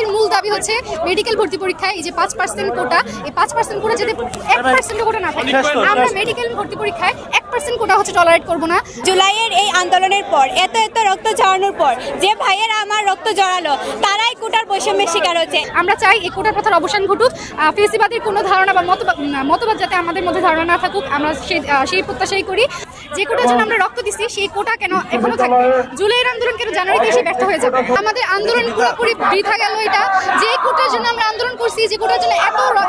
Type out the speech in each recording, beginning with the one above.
আমাদের মূল দাবি হচ্ছে মেডিকেল ভর্তি পরীক্ষায় এই যে 5% কোটা, এই 5% কোটা যদি 1% কোটা না থাকে, আমরা মেডিকেল ভর্তি পরীক্ষায় 1% কোটা হচ্ছে টলারেট করব না। জুলাইয়ের এই আন্দোলনের পর এত রক্ত ঝরানোর পর যে ভাইয়েরা আমার রক্ত জড়ালো তারাই কোটার বৈষম্যের শিকার হচ্ছে। আমরা চাই এই কোটার প্রথার অবসান ঘটুক, ফেসিবাদের কোনো ধারণা বা মতবাদ যাতে আমাদের মধ্যে ধারণা না থাকুক, আমরা সেই প্রত্যাশাই করি। যে কোটার জন্য আমরা রক্ত দিচ্ছি সেই কোটা কেন এখনো থাকবে? জুলাইয়ের আন্দোলন কেন জানুয়ারিতে এসে ব্যর্থ হয়ে যাবে? আমাদের আন্দোলন পুরোপুরি বৃথা গেল। এটা যে কোটার জন্য আমরা আন্দোলন করছি, যে কোটার জন্য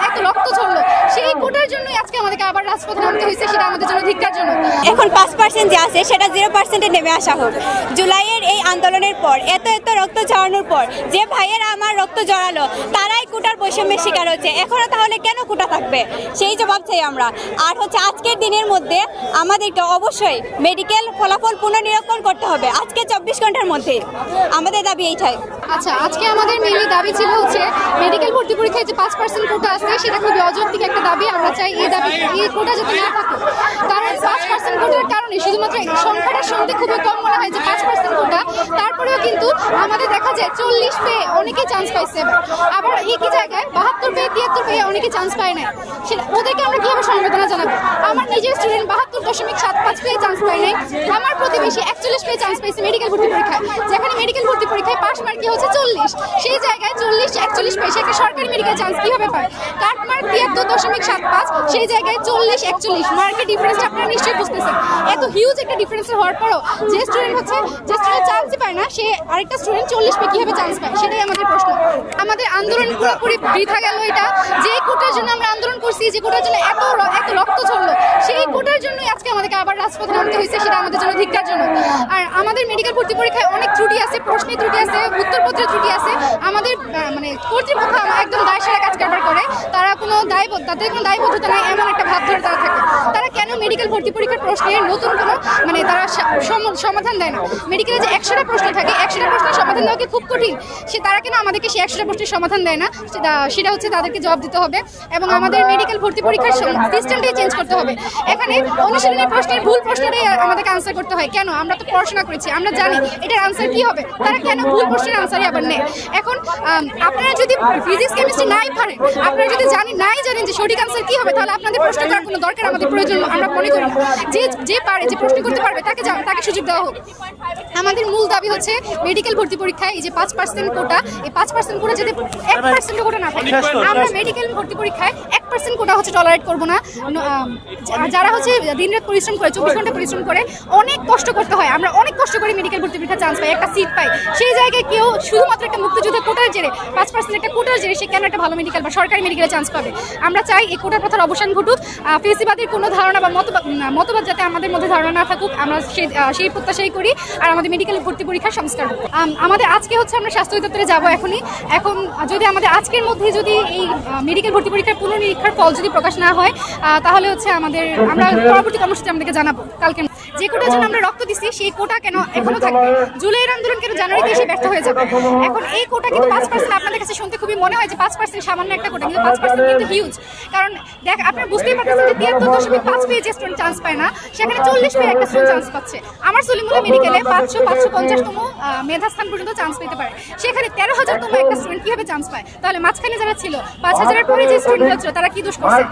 এত রক্ত ঝরলো, সেই কোটার জন্যই আজকে আমাদেরকে আবার রাজপথে নামতে হয়েছে। সেটা আমাদের জন্য ধিক্কারজনক। এখন 5% যে আছে সেটা 0%-এ নেমে আসা হোক। জুলাইয়ের এই আন্দোলনের পর এত রক্ত ঝরানোর পর যে ভাইয়েরা আমার রক্ত জড়ালো তারাই কোটার বৈষম্যের শিকার হচ্ছে। এখনো তাহলে কেন কোটা থাকবে? সেই জবাব চাই আমরা। আর হচ্ছে আজকের দিনের মধ্যে আমাদেরকে অবশ্যই মেডিকেল ফলাফল পুনর্নিরীক্ষণ করতে হবে আজকে 24 ঘন্টার মধ্যে। আমাদের দাবি এইটাই। আচ্ছা, আজকে আমাদের মেইনলি দাবি ছিল হচ্ছে মেডিকেল ভর্তি পরীক্ষায় যে 5% কোটা আছে সেটা খুবই অযৌক্তিক একটা দাবি। আমরা চাই এই কোটা যাতে না থাকে, কারণ 5% কোটার কারণে শুধুমাত্র সংখ্যাটা শুনতে খুবই কম মনে হয় যে 5% কোটা, তারপরেও কিন্তু আমাদের দেখা যায় 40 পেয়ে অনেকে চান্স পাইছে, আবার একই জায়গায় 72 পেয়ে 73 পেয়ে অনেকে চান্স পায় না। সেটা ওদেরকে আমরা কিভাবে সমবেদনা জানাবো? আমার নিজের স্টুডেন্ট 72.75 পেয়ে চান্স পায় নাই, আমার প্রতিবেশী 41 পেয়ে চান্স পাইছে মেডিকেল ভর্তি পরীক্ষায়। যেখানে মেডিকেল ভর্তি পরীক্ষায় পাস মার্ক কি হচ্ছে 40, সেই জায়গায় 40-41 পেয়ে সে একটা সরকারি মেডিকেল চান্স কিভাবে পায়? কাট মার্ক 73.75, সেই জায়গায় 40-41 মার্কের ডিফারেন্সটা আপনারা নিশ্চয়ই বুঝতেছেন। এত হিউজ একটা ডিফারেন্স হওয়ার পরও যে স্টুডেন্ট চান্সই পায় না, সে আরেকটা স্টুডেন্ট 40 পেয়ে কিভাবে চান্স পায়? সেটাই আমাদের প্রশ্ন। আমাদের আন্দোলন পুরোপুরি বৃথা গেল। এটা যে কোটার জন্য আমরা আন্দোলন করছি, যে কোটার জন্য এত রক্ত ঝরলো, সেই কোটার জন্যই আজকে আমাদেরকে আবার রাজপথে নামতে হয়েছে। সেটা আমাদের জন্য ধিক্কারজনক। আর আমাদের মেডিকেল ভর্তি পরীক্ষায় অনেক ত্রুটি আছে, প্রশ্নে ত্রুটি আছে, উত্তরপত্রে ত্রুটি আছে। আমাদের কর্তৃপক্ষ একদম দায়সারা কাজ কারবার করে, তাদের কোনো দায়বদ্ধতা নাই এমন একটা ভাব ধরে তারা থাকে। তারা কেন মেডিকেল ভর্তি পরীক্ষার প্রশ্নের নতুন কোনো তারা সমাধান দেয় না? মেডিকেলে যে 100টা প্রশ্ন থাকে, 100টা প্রশ্নের সমাধান দেওয়া কি খুব কঠিন? তারা কেন আমাদেরকে সেই 100টা প্রশ্নের সমাধান দেয় না? সেটা হচ্ছে তাদেরকে জবাব দিতে হবে এবং আমাদের মেডিকেল ভর্তি পরীক্ষার সিস্টেমটাই চেঞ্জ করতে হবে। এখানে অনুশীলনের প্রশ্নের ভুল প্রশ্নটাই আমাদেরকে আনসার করতে হয়। কেন? আমরা তো পড়াশোনা করেছি, আমরা জানি এটার আনসার কি হবে। তারা কেন ভুল প্রশ্নের আনসারই আবার নেয়? এখন আপনারা যদি ফিজিক্স কেমিস্ট্রি নাই পারেন, আপনারা যদি জানেন যে সঠিক আনসার কি হবে, তাহলে আপনাদের প্রশ্ন করার কোনো দরকার আমাদের প্রয়োজন আমরা মনে করি না। যে পারে, যে প্রশ্ন করতে পারবে তাকে সুযোগ দেওয়া হোক। আমাদের মূল দাবি হচ্ছে মেডিকেল ভর্তি পরীক্ষায় এই যে 5% কোটা, এই 5% কোটা যদি 1% কোটা না থাকে, আমরা মেডিকেল ভর্তি পরীক্ষায় 1% কোটা হচ্ছে টলারেট করব না। যারা হচ্ছে দিনরাত পরিশ্রম করে, 24 ঘন্টা পরিশ্রম করে, অনেক কষ্ট করতে হয়, আমরা অনেক কষ্ট করে মেডিকেল ভর্তি পরীক্ষা চান্স পাই, একটা সিট পাই। সেই জায়গায় কেউ শুধুমাত্র একটা মুক্তিযুদ্ধের কোটার জেরে 5% একটা কোটার জেরে সে কেন একটা ভালো মেডিকেল বা সরকারি মেডিকেলে চান্স পাবে? আমরা চাই এই কোটার প্রথার অবসান ঘটুক, ফেসিবাদের কোনো ধারণা বা মতবাদ যাতে আমাদের মধ্যে ধারণা না থাকুক, আমরা সেই প্রত্যাশাই করি। আর আমাদের মেডিকেল ভর্তি পরীক্ষার সংস্কার হোক। আমাদের আজকে হচ্ছে আমরা স্বাস্থ্য অধিদপ্তরে যাবো এখন যদি আমাদের আজকের মধ্যে যদি এই মেডিকেল ভর্তি পরীক্ষার পুনর্নিরীক্ষার ফল যদি প্রকাশ না হয়, তাহলে হচ্ছে আমরা পরবর্তী কর্মসূচি আমাদেরকে জানাবো কালকে। যে কোটার জন্য আমরা রক্ত দিচ্ছি সেই কোটা কেন এখনো থাকবে? জুলাইয়ের আন্দোলন কেন জানুয়ারিতে এসে ব্যর্থ হয়ে যাবে? এখন এই কোটা কিন্তু 5%, আপনাদের কাছে শুনতে খুবই মনে হয় যে 5% সামান্য একটা কোটা, কিন্তু 5% কিন্তু হিউজ। কারণ আপনারা বুঝতেই পারতেছেন যে 73.5 পেয়ে যে স্টুডেন্ট চান্স পায় না, সেখানে 40 পেয়ে একটা স্টুডেন্ট চান্স পাচ্ছে। আমার সলিমুল্লাহ মেডিকেলে 550তম মেধাস্থান পর্যন্ত চান্স পেতে পারে, সেখানে 13,000তম একটা স্টুডেন্ট কিভাবে চান্স পায়? তাহলে মাঝখানে যারা ছিল 5,000-এর পরে যে স্টুডেন্ট ছিল তারা কি দোষ করছে?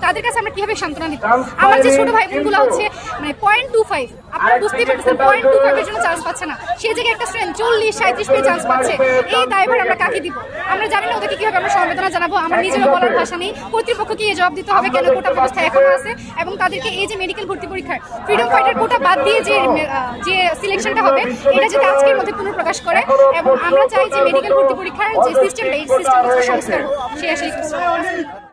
তাদের কাছে আমরা কিভাবে সান্ত্বনা দিব? আমার যে ছোট ভাই বোনগুলো হচ্ছে 0.25, আপনারা বুঝতেই পারতেছেন 0.25 এর জন্য চান্স পাচ্ছে না, সেই জায়গায় একটা স্টুডেন্ট 40-37 পেয়ে চান্স পাচ্ছে। এই দায়ভার আমরা কাকে দিব? আমরা জানি না ওদেরকে কিভাবে আমরা সমবেদনা জানাবো। আমার নিজেরও বলার ভাষা নেই। কর্তৃপক্ষকে এই জবাব দিতে হবে কেন কোটা ব্যবস্থা এখনো আছে এবং তাদেরকে এই যে মেডিকেল ভর্তি পরীক্ষার ফ্রিডম ফাইটার কোটা বাদ দিয়ে যে সিলেকশনটা হবে, এটা যাতে আজকের মধ্যে পুনঃপ্রকাশ করে। এবং আমরা চাই যে মেডিকেল ভর্তি পরীক্ষার যে সিস্টেমটা, এই সিস্টেমটা সংস্কার হোক। সেই আশাই করছি।